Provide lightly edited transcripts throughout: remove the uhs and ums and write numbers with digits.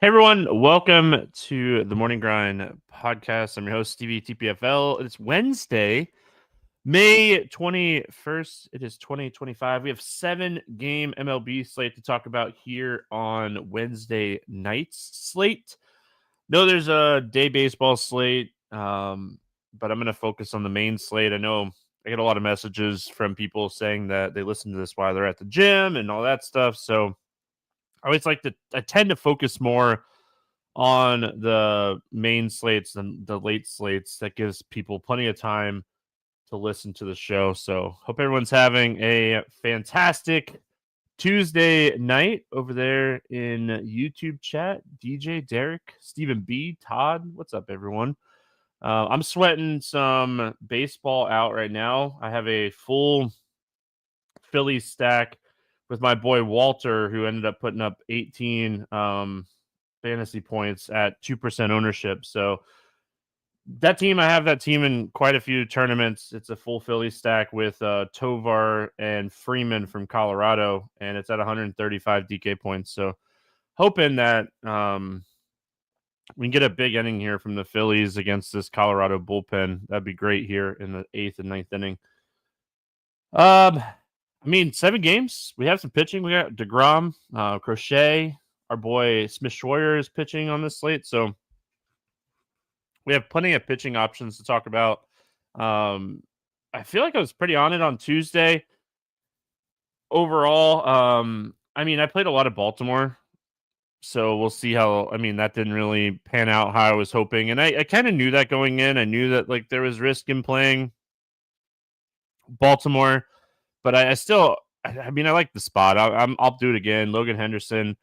Hey everyone, welcome to the Morning Grind podcast. I'm your host, Stevietpfl. It's Wednesday, May 21st. It is 2025. We have 7-game MLB slate to talk about here on Wednesday night's slate. No, there's a day baseball slate, but I'm going to focus on the main slate. I know I get a lot of messages from people saying that they listen to this while they're at the gym and all that stuff. So I tend to focus more on the main slates and the late slates. That gives people plenty of time to listen to the show. So hope everyone's having a fantastic Tuesday night over there in YouTube chat. DJ, Derek, Stephen B, Todd, what's up, everyone? I'm sweating some baseball out right now. I have a full Phillies stack with my boy Walter, who ended up putting up 18 fantasy points at 2% ownership. So I have that team in quite a few tournaments. It's a full Philly stack with Tovar and Freeman from Colorado, and it's at 135 DK points. So hoping that we can get a big inning here from the Phillies against this Colorado bullpen. That'd be great here in the 8th and 9th inning. 7 games. We have some pitching. We got DeGrom, Crochet. Our boy Smith Schroyer is pitching on this slate. So we have plenty of pitching options to talk about. I feel like I was pretty on it on Tuesday. Overall, I played a lot of Baltimore. So we'll see how, that didn't really pan out how I was hoping. And I kind of knew that going in. I knew that there was risk in playing Baltimore. But I like the spot. I'll do it again. Logan Henderson,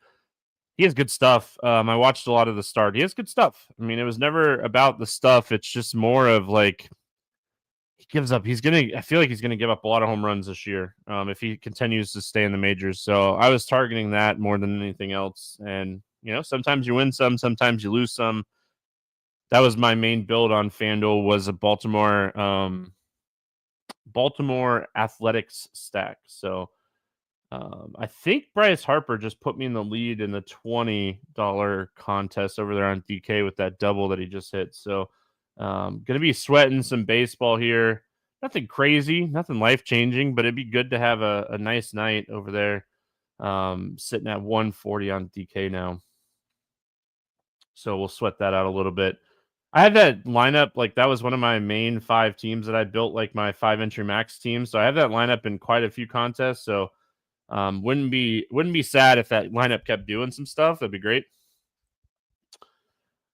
he has good stuff. I watched a lot of the start. He has good stuff. It was never about the stuff. It's just more of he gives up. I feel like he's gonna give up a lot of home runs this year if he continues to stay in the majors. So I was targeting that more than anything else. And sometimes you win some, sometimes you lose some. That was my main build on FanDuel, was a Baltimore Athletics stack. So I think Bryce Harper just put me in the lead in the $20 contest over there on DK with that double that he just hit. So going to be sweating some baseball here. Nothing crazy, nothing life-changing, but it'd be good to have a nice night over there, sitting at 140 on DK now. So we'll sweat that out a little bit. I had that lineup, that was one of my main 5 teams that I built, my 5-entry max team. So I have that lineup in quite a few contests. So wouldn't be sad if that lineup kept doing some stuff. That'd be great.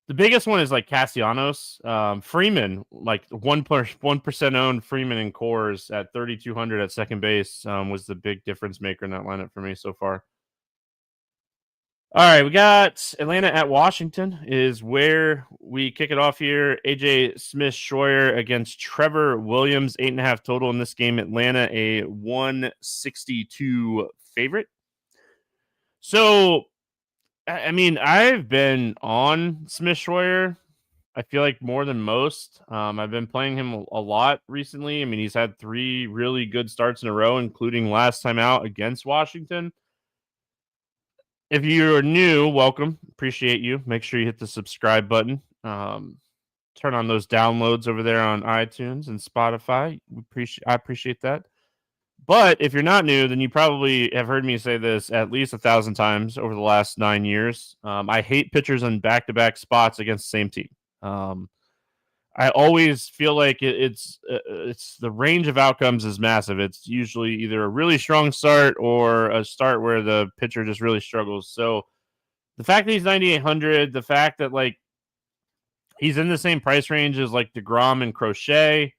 The biggest one is Castellanos, Freeman, 1% owned Freeman and Coors at 3,200 at second base was the big difference maker in that lineup for me so far. All right, we got Atlanta at Washington is where we kick it off here. AJ Smith Schroyer against Trevor Williams, 8.5 total in this game. Atlanta a 162 favorite. So, I've been on Smith Schroyer, I feel like, more than most. I've been playing him a lot recently. He's had 3 really good starts in a row, including last time out against Washington. If you're new, welcome. Appreciate you. Make sure you hit the subscribe button. Turn on those downloads over there on iTunes and Spotify. I appreciate that. But if you're not new, then you probably have heard me say this at least 1,000 times over the last 9 years. I hate pitchers on back-to-back spots against the same team. I always feel like it's the range of outcomes is massive. It's usually either a really strong start or a start where the pitcher just really struggles. So the fact that he's 9,800, the fact that he's in the same price range as DeGrom and Crochet,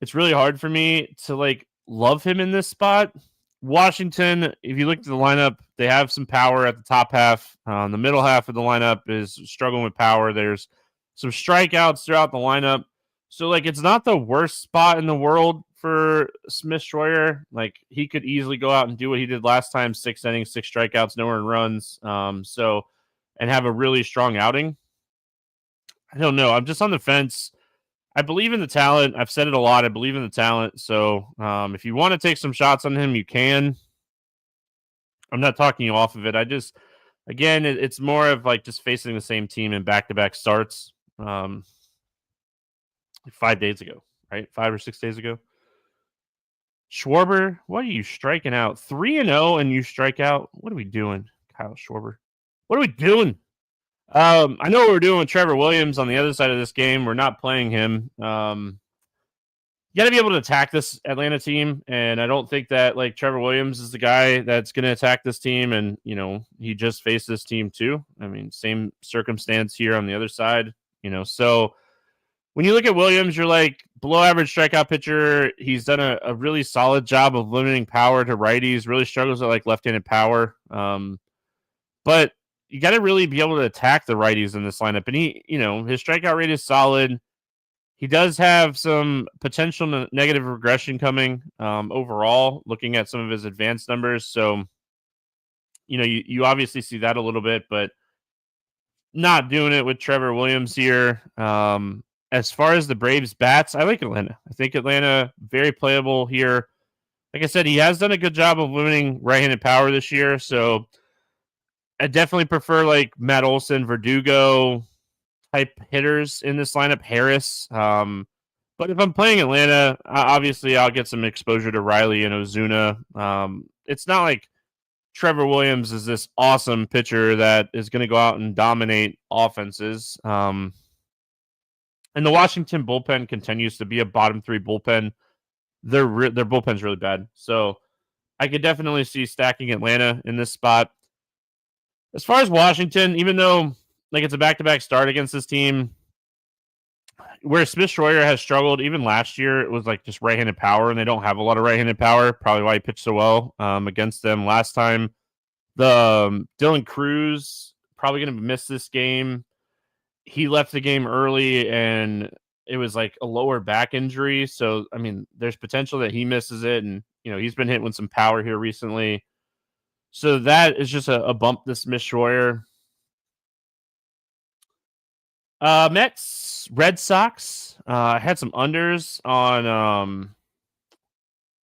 it's really hard for me to love him in this spot. Washington, if you look at the lineup, they have some power at the top half. The middle half of the lineup is struggling with power. There's some strikeouts throughout the lineup. So, it's not the worst spot in the world for Smith Schroyer. He could easily go out and do what he did last time, 6 innings, 6 strikeouts, no earned runs. And have a really strong outing. I don't know. I'm just on the fence. I believe in the talent. I've said it a lot. I believe in the talent. So, if you want to take some shots on him, you can. I'm not talking you off of it. I Again, it's more of like just facing the same team in back-to-back starts. 5 days ago, right? 5 or 6 days ago. Schwarber, what are you striking out? 3-0 and you strike out. What are we doing, Kyle Schwarber? What are we doing? I know what we're doing with Trevor Williams on the other side of this game. We're not playing him. You got to be able to attack this Atlanta team, and I don't think that like Trevor Williams is the guy that's going to attack this team. And he just faced this team too. I mean, same circumstance here on the other side. So when you look at Williams, you're like below average strikeout pitcher. He's done a really solid job of limiting power to righties. Really struggles with like left-handed power. But you got to really be able to attack the righties in this lineup. And his strikeout rate is solid. He does have some potential negative regression coming overall, looking at some of his advanced numbers. So, you obviously see that a little bit, but not doing it with Trevor Williams here. As far as the Braves bats, I like Atlanta. I think Atlanta, very playable here. Like I said, he has done a good job of limiting right-handed power this year. So I definitely prefer like Matt Olson, Verdugo type hitters in this lineup, Harris. But if I'm playing Atlanta, obviously I'll get some exposure to Riley and Ozuna. It's not like Trevor Williams is this awesome pitcher that is going to go out and dominate offenses. And the Washington bullpen continues to be a bottom 3 bullpen. Their bullpen's really bad. So I could definitely see stacking Atlanta in this spot. As far as Washington, even though like it's a back-to-back start against this team, where Smith Schroyer has struggled, even last year, it was like just right-handed power, and they don't have a lot of right-handed power. Probably why he pitched so well against them last time. The Dylan Cruz probably going to miss this game. He left the game early, and it was like a lower back injury. So, I mean, there's potential that he misses it, and he's been hit with some power here recently. So that is just a bump to Smith Schroyer. Mets, Red Sox. I had some unders on.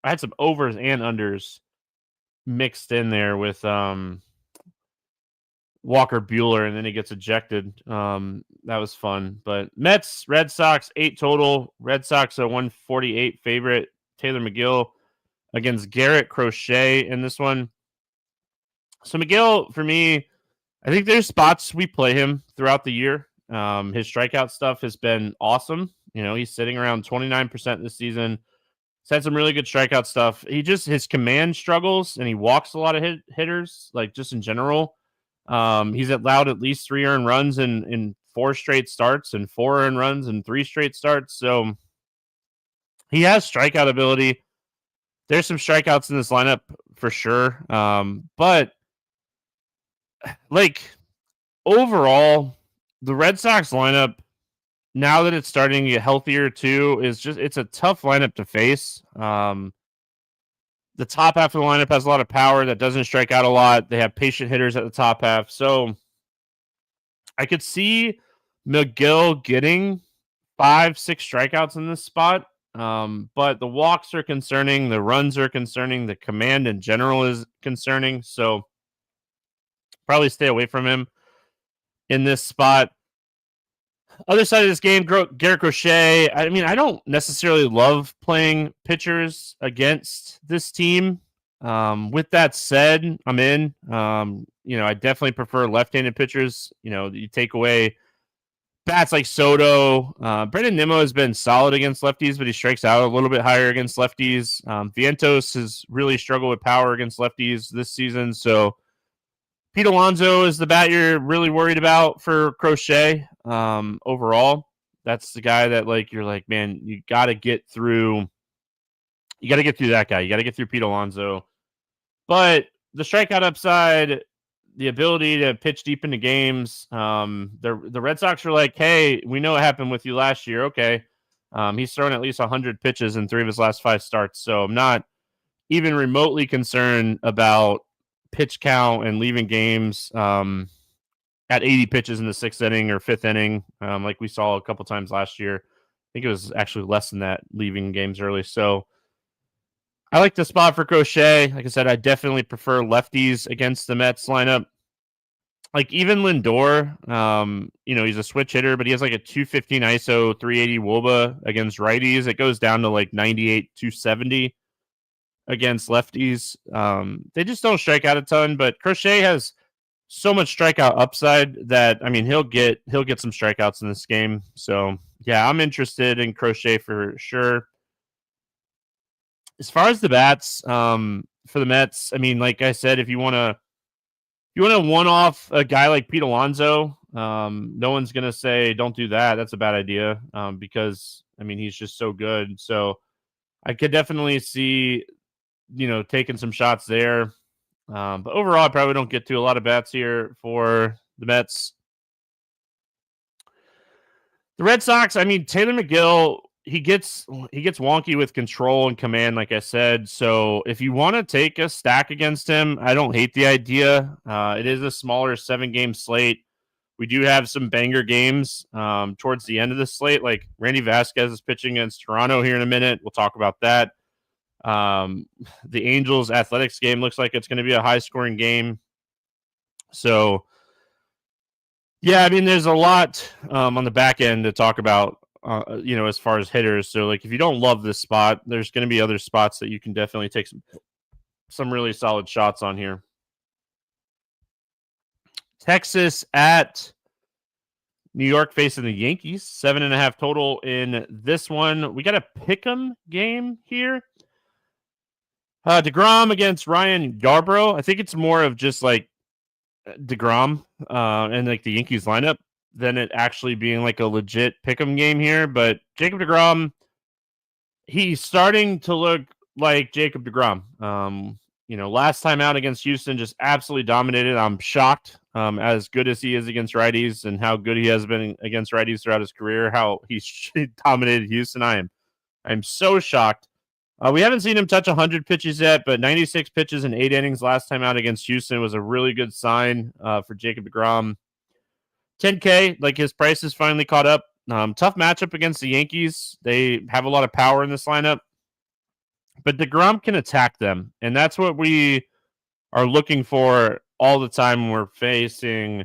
I had some overs and unders mixed in there with Walker Buehler, and then he gets ejected. That was fun. But Mets, Red Sox, 8 total. Red Sox a 148 favorite. Taylor McGill against Garrett Crochet in this one. So McGill, for me, I think there's spots we play him throughout the year. His strikeout stuff has been awesome. He's sitting around 29% this season. He's had some really good strikeout stuff. His command struggles, and he walks a lot of hitters, like just in general. He's allowed at least 3 earned runs in 4 straight starts and 4 earned runs in 3 straight starts. So he has strikeout ability. There's some strikeouts in this lineup for sure. But like overall, the Red Sox lineup, now that it's starting to get healthier too, it's a tough lineup to face. The top half of the lineup has a lot of power that doesn't strike out a lot. They have patient hitters at the top half. So I could see McGill getting 5-6 strikeouts in this spot. But the walks are concerning. The runs are concerning. The command in general is concerning. So probably stay away from him in this spot. Other side of this game, Garrett Crochet. I mean, I don't necessarily love playing pitchers against this team. With that said, I'm in. I definitely prefer left-handed pitchers. You take away bats like Soto. Brendan Nimmo has been solid against lefties, but he strikes out a little bit higher against lefties. Vientos has really struggled with power against lefties this season. So Pete Alonso is the bat you're really worried about for Crochet. Overall, that's the guy that you're like, man, you got to get through. You got to get through that guy. You got to get through Pete Alonso. But the strikeout upside, the ability to pitch deep into games, the Red Sox are like, hey, we know what happened with you last year. Okay. He's thrown at least 100 pitches in 3 of his last 5 starts. So I'm not even remotely concerned about pitch count and leaving games at 80 pitches in the 6th inning or 5th inning, like we saw a couple times last year. I think it was actually less than that, leaving games early. So I like the spot for Crochet. Like I said, I definitely prefer lefties against the Mets lineup. like even Lindor, he's a switch hitter, but he has like a 215 ISO, 380 WOBA against righties. It goes down to like 98, 270 against lefties. They just don't strike out a ton, but Crochet has so much strikeout upside that he'll get some strikeouts in this game. So yeah, I'm interested in Crochet for sure. As far as the bats, for the Mets, like I said, if you want to one-off a guy like Pete Alonso, no one's gonna say don't do that. That's a bad idea, because he's just so good. So I could definitely see taking some shots there. But overall, I probably don't get to a lot of bats here for the Mets. The Red Sox, Taylor McGill, he gets wonky with control and command, like I said. So if you want to take a stack against him, I don't hate the idea. It is a smaller 7-game slate. We do have some banger games towards the end of the slate, like Randy Vasquez is pitching against Toronto here in a minute. We'll talk about that. The Angels Athletics game looks like it's going to be a high-scoring game. So yeah, there's a lot on the back end to talk about, as far as hitters. So, like, if you don't love this spot, there's going to be other spots that you can definitely take some really solid shots on here. Texas at New York facing the Yankees. 7.5 total in this one. We got a pick'em game here. DeGrom against Ryan Yarbrough. I think it's more of just like DeGrom and like the Yankees lineup than it actually being like a legit pick'em game here. But Jacob DeGrom, he's starting to look like Jacob DeGrom. Last time out against Houston, just absolutely dominated. I'm shocked, as good as he is against righties and how good he has been against righties throughout his career, how he's dominated Houston. I'm so shocked. We haven't seen him touch 100 pitches yet, but 96 pitches in 8 innings last time out against Houston was a really good sign for Jacob DeGrom. 10K, like his price is finally caught up. Tough matchup against the Yankees. They have a lot of power in this lineup, but DeGrom can attack them, and that's what we are looking for all the time when we're facing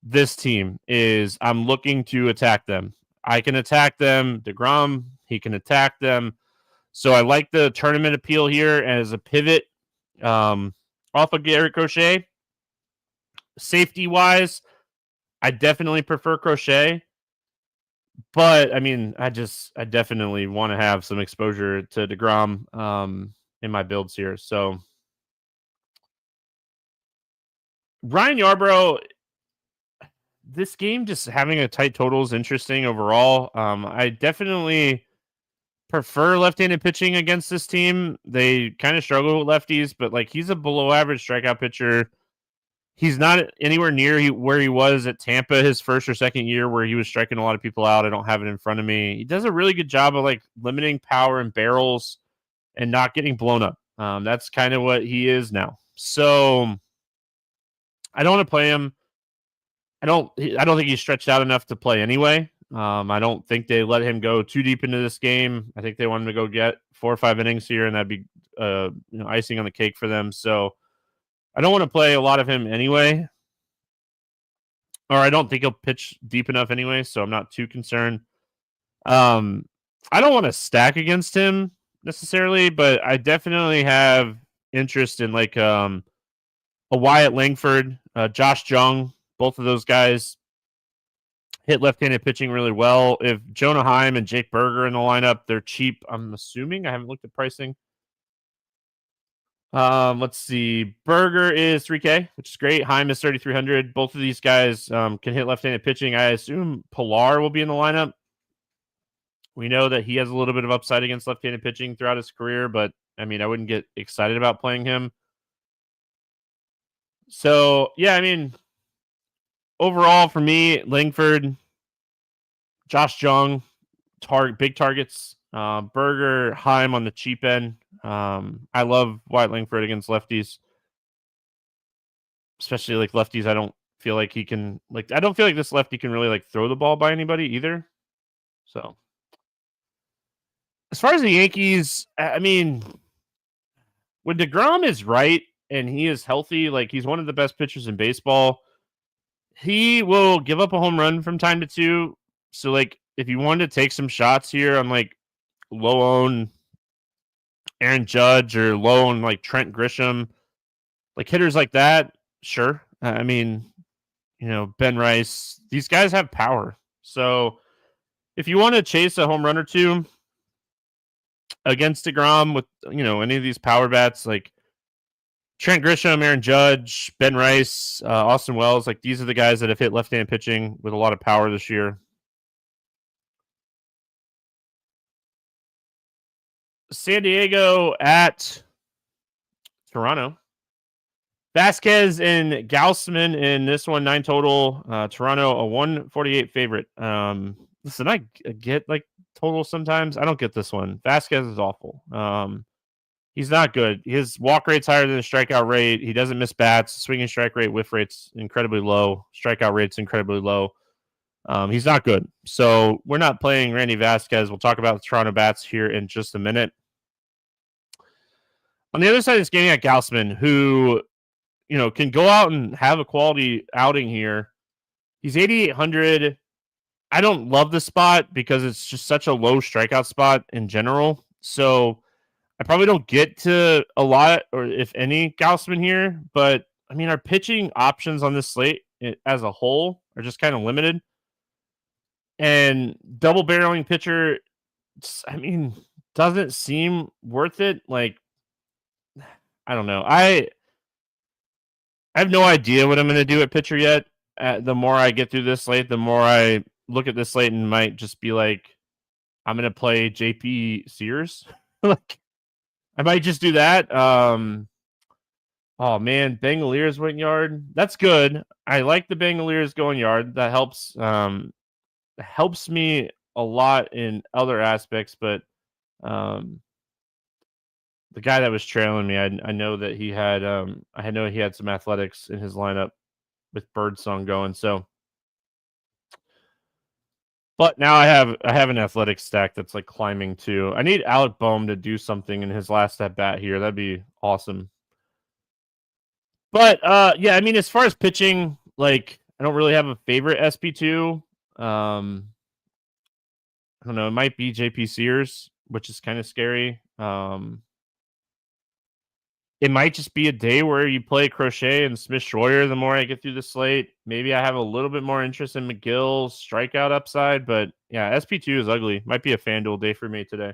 this team. Is I'm looking to attack them. I can attack them. DeGrom, he can attack them. So I like the tournament appeal here as a pivot off of Garrett Crochet. Safety-wise, I definitely prefer Crochet. But, I definitely want to have some exposure to DeGrom in my builds here. So Ryan Yarbrough, this game just having a tight total is interesting overall. I definitely prefer left-handed pitching against this team. They kind of struggle with lefties, but like he's a below-average strikeout pitcher. He's not anywhere near where he was at Tampa his first or second year, where he was striking a lot of people out. I don't have it in front of me. He does a really good job of like limiting power and barrels and not getting blown up. That's kind of what he is now. So I don't want to play him. I don't think he's stretched out enough to play anyway. I don't think they let him go too deep into this game. I think they want him to go get 4 or 5 innings here, and that'd be icing on the cake for them. So I don't want to play a lot of him anyway, or I don't think he'll pitch deep enough anyway, so I'm not too concerned. I don't want to stack against him necessarily, but I definitely have interest in like a Wyatt Langford, Josh Jung. Both of those guys hit left-handed pitching really well. If Jonah Heim and Jake Berger in the lineup, they're cheap. I'm assuming. I haven't looked at pricing. Let's see. Berger is 3K, which is great. Heim is 3,300. Both of these guys can hit left-handed pitching. I assume Pilar will be in the lineup. We know that he has a little bit of upside against left-handed pitching throughout his career, but I wouldn't get excited about playing him. So, yeah, overall for me, Langford, Josh Jung, big targets. Berger, Heim on the cheap end. I love Wyatt Langford against lefties, especially like lefties. I don't feel like he can I don't feel like this lefty can really like throw the ball by anybody either. So as far as the Yankees, when DeGrom is right and he is healthy, like he's one of the best pitchers in baseball. He will give up a home run from time to two. So, like, if you wanted to take some shots here on like low own Aaron Judge or low own like Trent Grisham, like hitters like that, sure. I mean, Ben Rice, these guys have power. So if you want to chase a home run or two against DeGrom with, any of these power bats, like Trent Grisham, Aaron Judge, Ben Rice, Austin Wells, like these are the guys that have hit left-handed pitching with a lot of power this year. San Diego at Toronto. Vasquez and Gausman in this one, 9 total. Toronto, a 148 favorite. Listen, I get like total sometimes. I don't get this one. Vasquez is awful. He's not good. His walk rate's higher than the strikeout rate. He doesn't miss bats. Swinging strike rate, whiff rate's incredibly low. Strikeout rate's incredibly low. He's not good. So we're not playing Randy Vasquez. We'll talk about the Toronto bats here in just a minute. On the other side of this game, you got Gausman, who can go out and have a quality outing here. He's 8,800. I don't love the spot because it's just such a low strikeout spot in general. So I probably don't get to a lot or if any Gausman here. But, I mean, our pitching options on this slate as a whole are just kind of limited. And double barreling pitcher, I mean, doesn't seem worth it. Like, I don't know. I have no idea what I'm going to do at pitcher yet. The more I get through this slate, the more I look at this slate and might just be like, I'm going to play JP Sears. Like, I might just do that. Oh man, Bangaliers went yard. That's good. I like the Bangaliers going yard. That helps me a lot in other aspects, but the guy that was trailing me, I know that he had I know he had some athletics in his lineup with Birdsong going. So, but now I have an athletic stack that's like climbing too. I need Alec Boehm to do something in his last at bat here. That'd be awesome. But yeah, I mean, as far as pitching, like I don't really have a favorite SP2. I don't know. It might be JP Sears, which is kind of scary. It might just be a day where you play Crochet and Smith Schroyer the more I get through the slate. Maybe I have a little bit more interest in McGill's strikeout upside, but yeah, SP2 is ugly. Might be a FanDuel day for me today.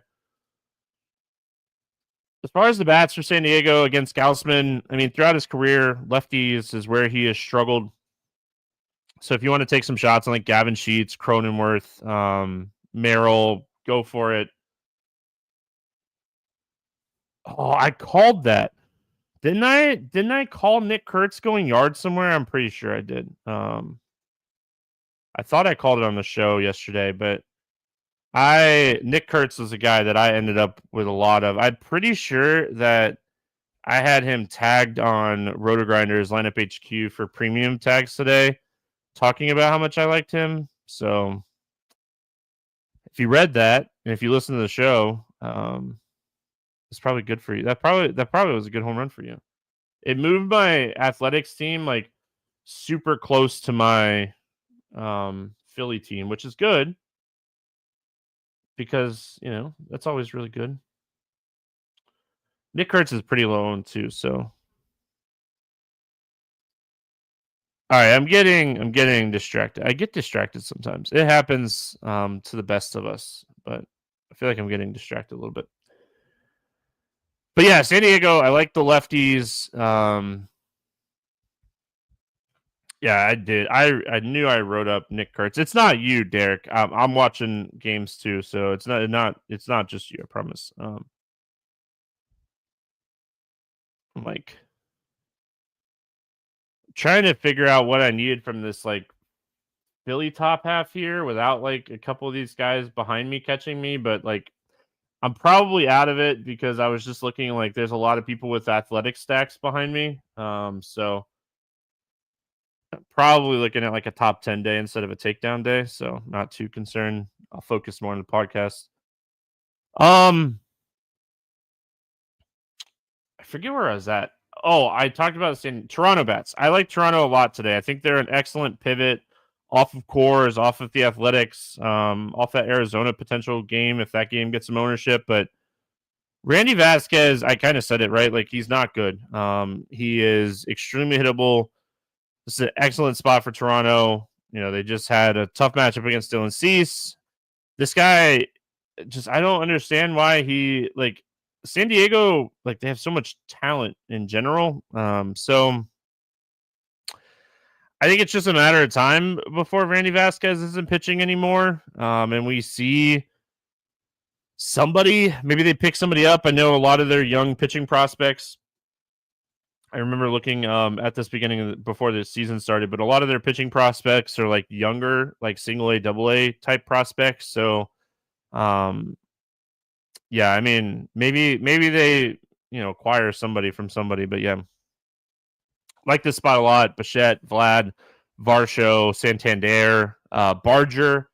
As far as the bats for San Diego against Gausman, I mean, throughout his career, lefties is where he has struggled. So if you want to take some shots on like Gavin Sheets, Cronenworth, Merrill, go for it. Oh, I called that. Didn't I call Nick Kurtz going yard somewhere? I'm pretty sure I did. I thought I called it on the show yesterday, but Nick Kurtz was a guy that I ended up with a lot of. I'm pretty sure that I had him tagged on RotoGrinders Lineup HQ for premium tags today, talking about how much I liked him. So if you read that and if you listen to the show, it's probably good for you. That probably was a good home run for you. It moved my athletics team like super close to my Philly team, which is good because that's always really good. Nick Kurtz is pretty low owned too, so all right. I'm getting distracted. I get distracted sometimes. It happens to the best of us, but I feel like I'm getting distracted a little bit. But yeah, San Diego, I like the lefties. Yeah, I did. I knew I wrote up Nick Kurtz. It's not you, Derek. I'm watching games too, so it's not just you. I promise. I'm like trying to figure out what I needed from this like Philly top half here without like a couple of these guys behind me catching me, but like I'm probably out of it because I was just looking like there's a lot of people with athletic stacks behind me. So I'm probably looking at like a top 10 day instead of a takedown day. So not too concerned. I'll focus more on the podcast. I forget where I was at. Oh, I talked about this in Toronto bets. I like Toronto a lot today. I think they're an excellent pivot off of Coors, off of the Athletics, off that Arizona potential game if that game gets some ownership. But Randy Vasquez, I kind of said it right. Like he's not good. He is extremely hittable. This is an excellent spot for Toronto. You know, they just had a tough matchup against Dylan Cease. This guy, just I don't understand why he like San Diego, like they have so much talent in general. So I think it's just a matter of time before Randy Vasquez isn't pitching anymore. And we see somebody, maybe they pick somebody up. I know a lot of their young pitching prospects. I remember looking at this before the season started, but a lot of their pitching prospects are like younger, like single A, double A type prospects. So, yeah, I mean, maybe they acquire somebody from somebody, but yeah, like this spot a lot. Bichette, Vlad, Varsho, Santander, Barger,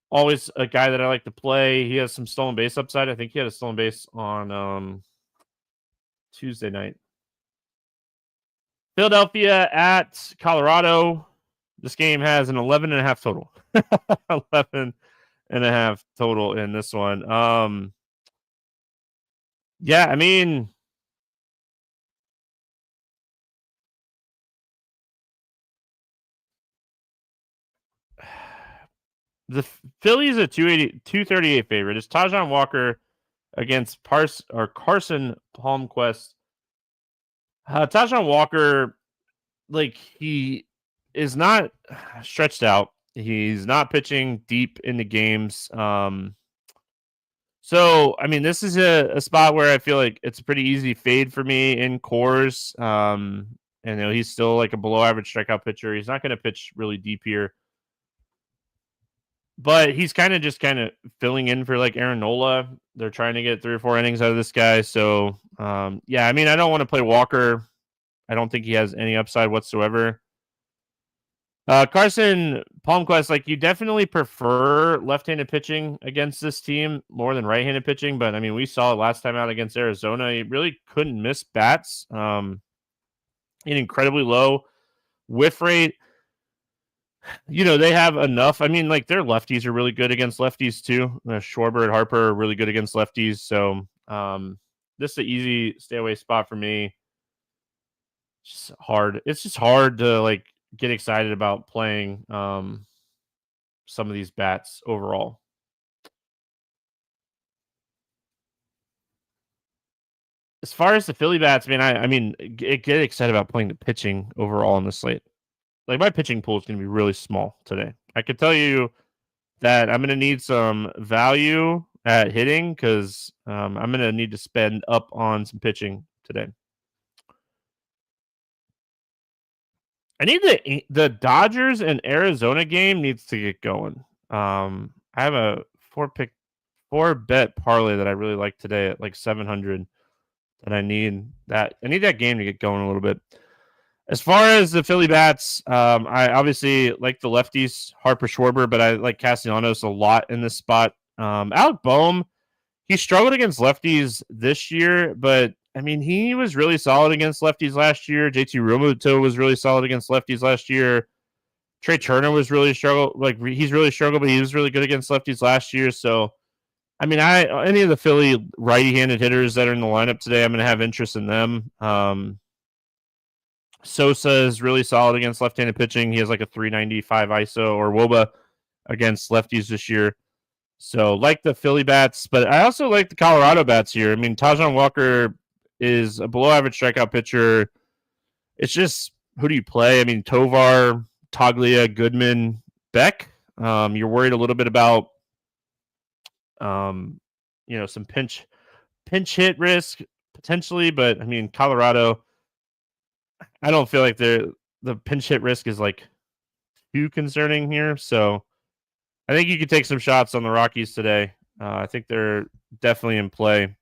always a guy that I like to play. He has some stolen base upside. I think he had a stolen base on Tuesday night. Philadelphia at Colorado. This game has an 11.5 total. 11.5 total in this one. Yeah, I mean, the Phillies a 238 favorite. It's Tajon Walker against Carson Palmquist. Tajon Walker, like he is not stretched out. He's not pitching deep into games. So I mean, this is a spot where I feel like it's a pretty easy fade for me in Coors. And he's still like a below average strikeout pitcher. He's not going to pitch really deep here. But he's kind of filling in for like Aaron Nola. They're trying to get 3 or 4 innings out of this guy. So, yeah, I mean, I don't want to play Walker. I don't think he has any upside whatsoever. Carson Palmquist, like you definitely prefer left-handed pitching against this team more than right-handed pitching. But I mean, we saw it last time out against Arizona. He really couldn't miss bats. An incredibly low whiff rate. They have enough. I mean, like their lefties are really good against lefties too. Schwarber and Harper are really good against lefties. So this is an easy stay away spot for me. It's just hard. It's just hard to like get excited about playing some of these bats overall. As far as the Philly bats, man, I mean, get excited about playing the pitching overall in the slate. Like my pitching pool is going to be really small today. I can tell you that I'm going to need some value at hitting because I'm going to need to spend up on some pitching today. I need the Dodgers and Arizona game needs to get going. I have a 4-bet parlay that I really like today at like 700 that I need that game to get going a little bit. As far as the Philly bats, I obviously like the lefties, Harper, Schwarber, but I like Castellanos a lot in this spot. Alec Boehm, he struggled against lefties this year, but I mean, he was really solid against lefties last year. JT Realmuto was really solid against lefties last year. Trey Turner was really struggled. Like he's really struggled, but he was really good against lefties last year. So, I mean, any of the Philly righty-handed hitters that are in the lineup today, I'm going to have interest in them. Sosa is really solid against left-handed pitching. He has like a 395 ISO or WOBA against lefties this year. So, like the Philly bats, but I also like the Colorado bats here. I mean, Tajon Walker is a below-average strikeout pitcher. It's just, who do you play? I mean, Tovar, Toglia, Goodman, Beck. You're worried a little bit about, some pinch hit risk potentially, but I mean, Colorado, I don't feel like the pinch hit risk is like too concerning here. So I think you could take some shots on the Rockies today. I think they're definitely in play.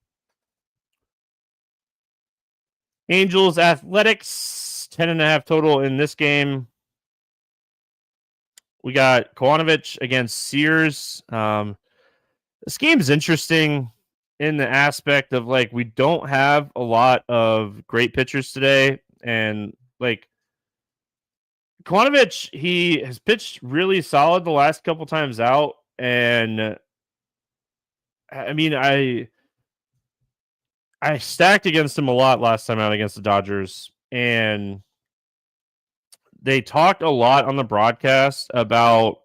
Angels Athletics, 10.5 total in this game. We got Kowanovic against Sears. This game is interesting. in the aspect of like we don't have a lot of great pitchers today, and like Kvanovich, he has pitched really solid the last couple times out, and I mean I stacked against him a lot last time out against the Dodgers, and they talked a lot on the broadcast about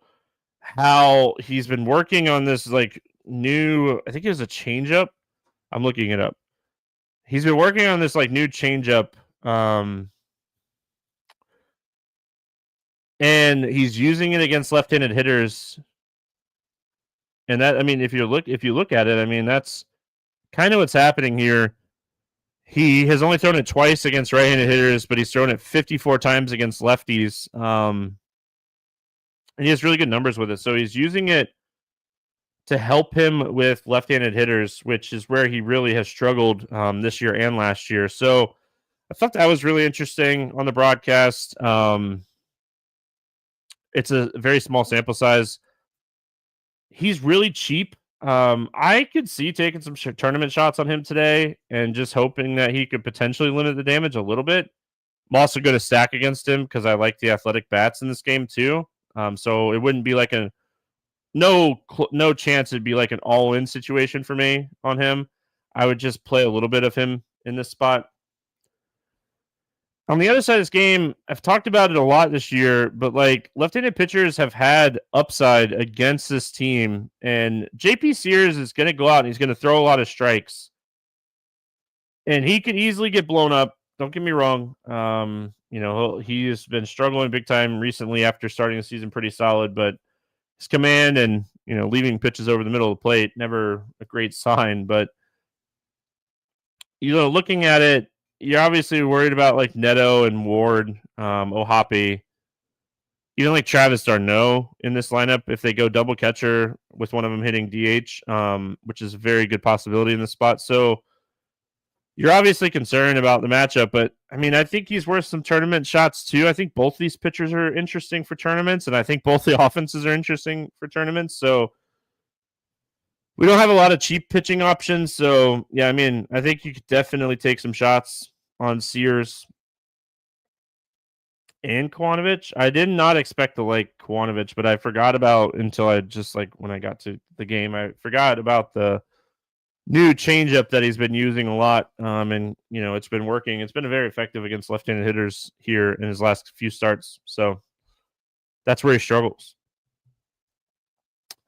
how he's been working on this like new, I think it was a changeup. I'm looking it up. He's been working on this like new changeup, and he's using it against left-handed hitters. And that, I mean, if you look at it, I mean, that's kind of what's happening here. He has only thrown it twice against right-handed hitters, but he's thrown it 54 times against lefties. And he has really good numbers with it. So he's using it to help him with left-handed hitters, which is where he really has struggled this year and last year. So I thought that was really interesting on the broadcast. It's a very small sample size. He's really cheap. I could see taking some tournament shots on him today and just hoping that he could potentially limit the damage a little bit. I'm also going to stack against him because I like the athletic bats in this game too. So it wouldn't be like a no chance it'd be like an all-in situation for me on him. I would just play a little bit of him in this spot. On the other side of this game, I've talked about it a lot this year, but like left-handed pitchers have had upside against this team, and JP Sears is going to go out and he's going to throw a lot of strikes, and he could easily get blown up. Don't get me wrong. He has been struggling big time recently after starting the season pretty solid, but his command and leaving pitches over the middle of the plate, never a great sign. But looking at it, you're obviously worried about like Neto and Ward, Ohapi, even like Travis d'Arnaud in this lineup if they go double catcher with one of them hitting DH, which is a very good possibility in this spot. So you're obviously concerned about the matchup, but I mean, I think he's worth some tournament shots too. I think both these pitchers are interesting for tournaments, and I think both the offenses are interesting for tournaments. So we don't have a lot of cheap pitching options. So yeah, I mean, I think you could definitely take some shots on Sears and Kvanovich. I did not expect to like Kvanovich, but I forgot about until I just like when I got to the game, I forgot about the new changeup that he's been using a lot. And it's been working. It's been very effective against left-handed hitters here in his last few starts. So that's where he struggles.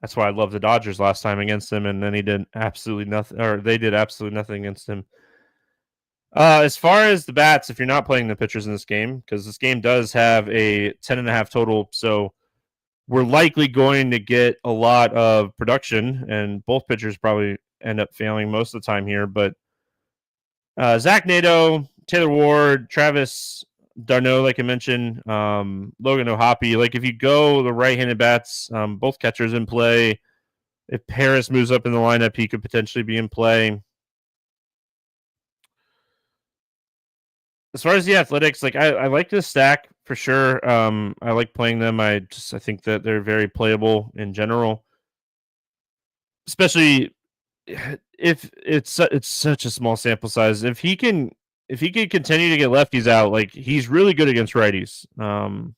That's why I love the Dodgers last time against him, and then he did absolutely nothing, or they did absolutely nothing against him. As far as the bats, if you're not playing the pitchers in this game, because this game does have a 10.5 total, so we're likely going to get a lot of production, and both pitchers probably end up failing most of the time here. But Zach Nato, Taylor Ward, Travis d'Arnaud, like I mentioned, Logan Ohapi. Like if you go the right-handed bats, both catchers in play. If Harris moves up in the lineup, he could potentially be in play. As far as the athletics, like I like this stack for sure. I like playing them. I think that they're very playable in general, especially if it's such a small sample size. If he can continue to get lefties out, like he's really good against righties. 50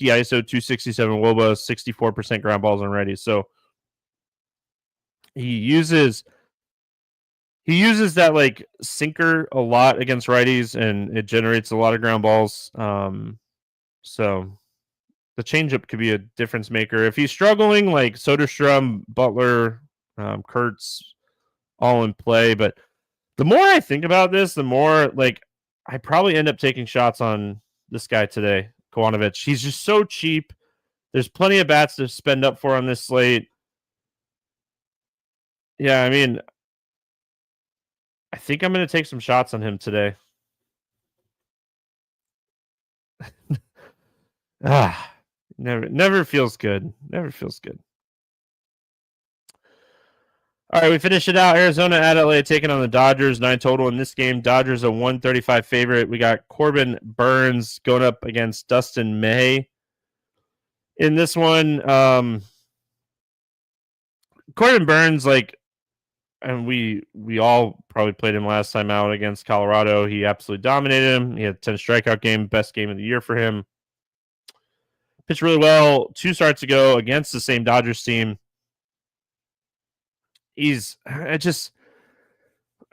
ISO, 267 WOBA, 64% ground balls on righties. So he uses that like sinker a lot against righties, and it generates a lot of ground balls. So the changeup could be a difference maker. If he's struggling, like Soderstrom, Butler, Kurtz, all in play. But the more I think about this, the more like I probably end up taking shots on this guy today, Kvanovich. He's just so cheap. There's plenty of bats to spend up for on this slate. Yeah, I mean, I think I'm going to take some shots on him today. Never feels good. Never feels good. All right, we finish it out. Arizona at LA taking on the Dodgers. 9 total in this game. Dodgers a 135 favorite. We got Corbin Burns going up against Dustin May. In this one, Corbin Burns, like and we all probably played him last time out against Colorado. He absolutely dominated him. He had a 10 strikeout game, best game of the year for him. Pitched really well 2 starts ago against the same Dodgers team. I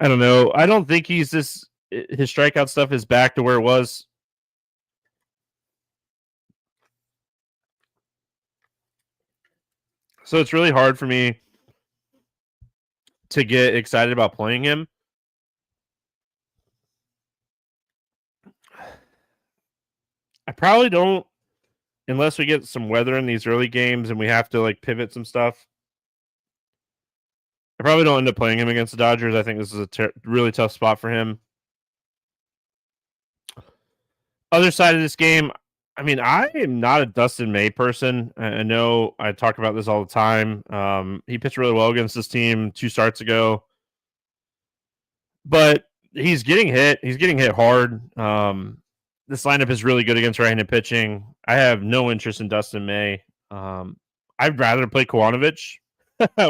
don't know. I don't think his strikeout stuff is back to where it was. So it's really hard for me to get excited about playing him. I probably don't, unless we get some weather in these early games and we have to like pivot some stuff. I probably don't end up playing him against the Dodgers. I think this is a really tough spot for him. Other side of this game, I mean, I am not a Dustin May person. I know I talk about this all the time. He pitched really well against this team 2 starts ago, but he's getting hit. He's getting hit hard. This lineup is really good against right-handed pitching. I have no interest in Dustin May. I'd rather play Kowanovic,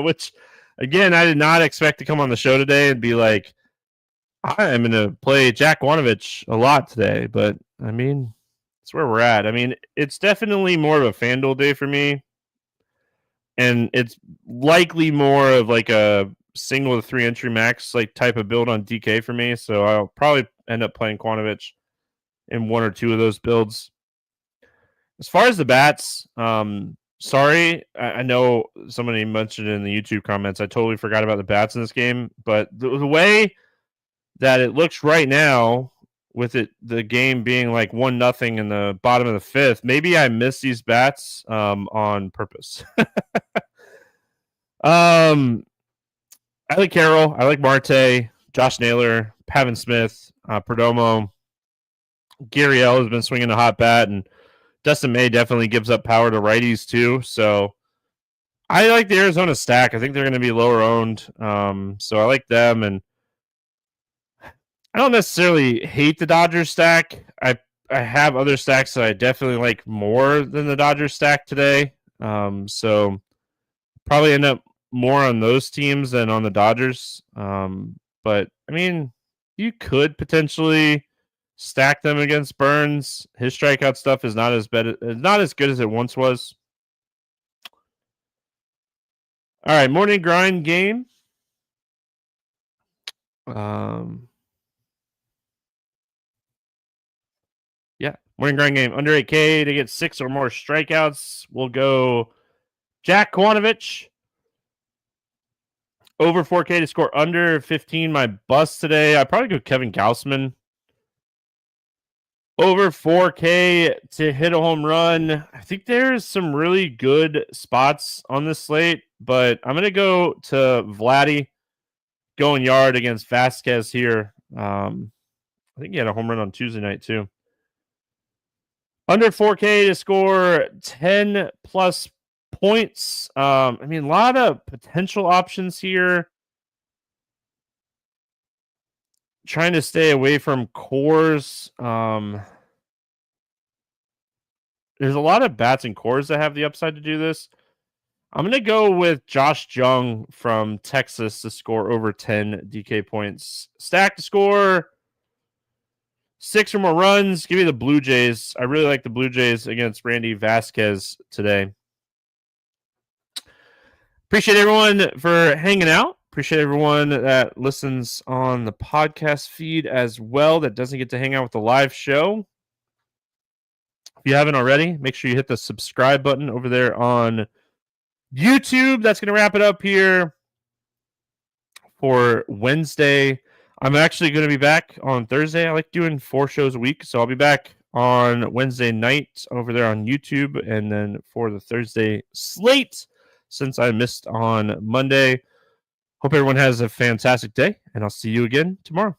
which, again, I did not expect to come on the show today and be like, I am going to play Jack Kowanovic a lot today. But, I mean, that's where we're at. I mean, it's definitely more of a FanDuel day for me. And it's likely more of like a single to 3 entry max like type of build on DK for me. So I'll probably end up playing Kowanovic in 1 or 2 of those builds. As far as the bats, sorry, I know somebody mentioned it in the YouTube comments. I totally forgot about the bats in this game, but the way that it looks right now, with the game being like 1-0 in the bottom of the 5th, maybe I missed these bats on purpose. I like Carroll. I like Marte, Josh Naylor, Pavin Smith, Perdomo. Gurriel has been swinging a hot bat, and Dustin May definitely gives up power to righties too. So I like the Arizona stack. I think they're going to be lower owned. So I like them, and I don't necessarily hate the Dodgers stack. I have other stacks that I definitely like more than the Dodgers stack today. So probably end up more on those teams than on the Dodgers. But I mean, you could potentially stack them against Burns. His strikeout stuff is not as good as it once was. All right, morning grind game. Morning grind game under 8K to get 6 or more strikeouts. We'll go Jack Kowanovic. Over 4K to score under 15. My bust today, I'd probably go Kevin Gausman. Over 4K to hit a home run. I think there's some really good spots on this slate, but I'm going to go to Vladdy going yard against Vasquez here. I think he had a home run on Tuesday night too. Under 4K to score 10 plus points. I mean, a lot of potential options here. Trying to stay away from cores. There's a lot of bats and cores that have the upside to do this. I'm going to go with Josh Jung from Texas to score over 10 DK points. Stack to score 6 or more runs. Give me the Blue Jays. I really like the Blue Jays against Randy Vasquez today. Appreciate everyone for hanging out. Appreciate everyone that listens on the podcast feed as well that doesn't get to hang out with the live show. If you haven't already, make sure you hit the subscribe button over there on YouTube. That's going to wrap it up here for Wednesday. I'm actually going to be back on Thursday. I like doing 4 shows a week, so I'll be back on Wednesday night over there on YouTube, and then for the Thursday slate, since I missed on Monday. Hope everyone has a fantastic day, and I'll see you again tomorrow.